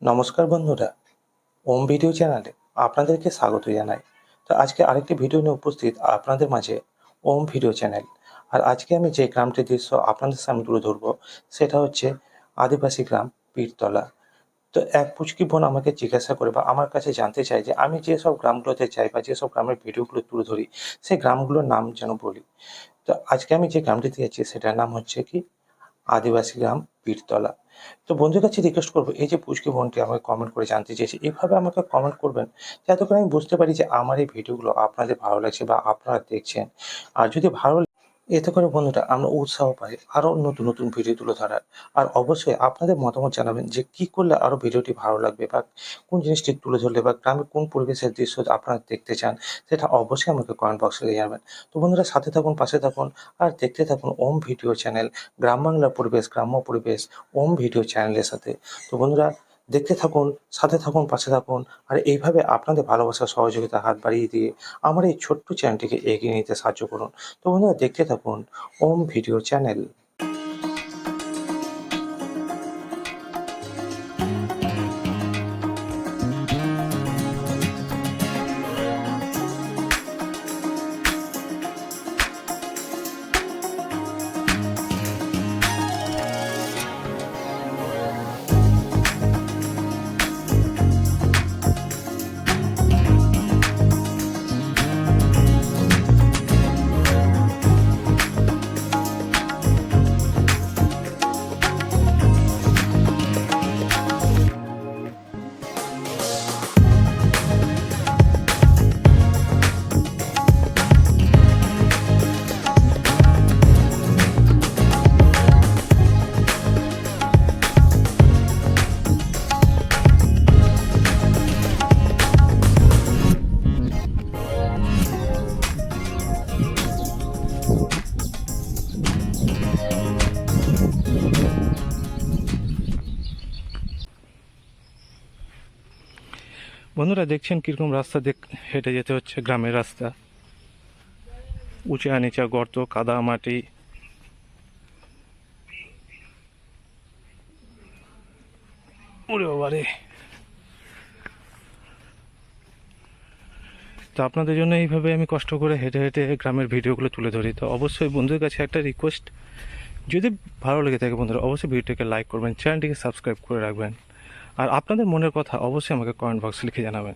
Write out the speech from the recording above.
নমস্কার বন্ধুরা, ওম ভিডিও চ্যানেলে আপনাদেরকে স্বাগত জানাই। তো আজকে আরেকটি ভিডিও নিয়ে উপস্থিত আপনাদের মাঝে ওম ভিডিও চ্যানেল। আর আজকে আমি যে গ্রামটির দৃশ্য আপনাদের সামনে তুলে ধরবো সেটা হচ্ছে আদিবাসী গ্রাম পীরতলা। তো এক পুচকি বোন আমাকে জিজ্ঞাসা করে বা আমার কাছে জানতে চায় যে আমি যেসব গ্রামগুলোতে যাই বা যেসব গ্রামের ভিডিওগুলো তুলে ধরি সেই গ্রামগুলোর নাম যেন বলি। তো আজকে আমি যে গ্রামটিতে যাচ্ছি সেটার নাম হচ্ছে কি আদিবাসী গ্রাম পীরতলা। তো বন্ধুর কাছে রিকোয়েস্ট করবো, এই যে পুচকি বোনটি আমাকে কমেন্ট করে জানতে চেয়েছে, এভাবে আমাকে কমেন্ট করবেন যাতে করে আমি বুঝতে পারি যে আমার এই ভিডিওগুলো আপনাদের ভালো লাগছে বা আপনারা দেখছেন। আর যদি ভালো এতে করে বন্ধুরা আমরা উৎসাহ পাই আরও নতুন নতুন ভিডিও তুলে ধরার। আর অবশ্যই আপনাদের মতামত জানাবেন যে কী করলে আরও ভিডিওটি ভালো লাগবে বা কোন জিনিসটি তুলে ধরলে বা গ্রামে কোন পরিবেশের দৃশ্য আপনারা দেখতে চান, সেটা অবশ্যই আমাকে কমেন্ট বক্সে জানাবেন। তো বন্ধুরা সাথে থাকুন, পাশে থাকুন আর দেখতে থাকুন ওম ভিডিও চ্যানেল, গ্রাম বাংলার পরিবেশ, গ্রাম্য পরিবেশ ওম ভিডিও চ্যানেলের সাথে। তো বন্ধুরা দেখতে থাকুন, সাথে থাকুন, পাশে থাকুন আর এইভাবে আপনাদের ভালোবাসা সহযোগিতা হাত বাড়িয়ে দিয়ে আমার এই ছোট্ট চ্যানেলটিকে এগিয়ে নিতে সাহায্য করুন। তো বন্ধুরা দেখতে থাকুন ওম ভিডিও চ্যানেল। বন্ধুরা দেখছেন কীরকম রাস্তা হেঁটে যেতে হচ্ছে, গ্রামের রাস্তা, উঁচা নিচা গর্ত, কাদা মাটি। ওরে বাবারে! তো আপনাদের জন্য এইভাবে আমি কষ্ট করে হেঁটে হেঁটে গ্রামের ভিডিওগুলো তুলে ধরি। তো অবশ্যই বন্ধুদের কাছে একটা রিকোয়েস্ট, যদি ভালো লেগে থাকে বন্ধুরা অবশ্যই ভিডিওটিকে লাইক করবেন, চ্যানেলটিকে সাবস্ক্রাইব করে রাখবেন আর আপনাদের মনের কথা অবশ্যই আমাকে কমেন্ট বক্সে লিখে জানাবেন।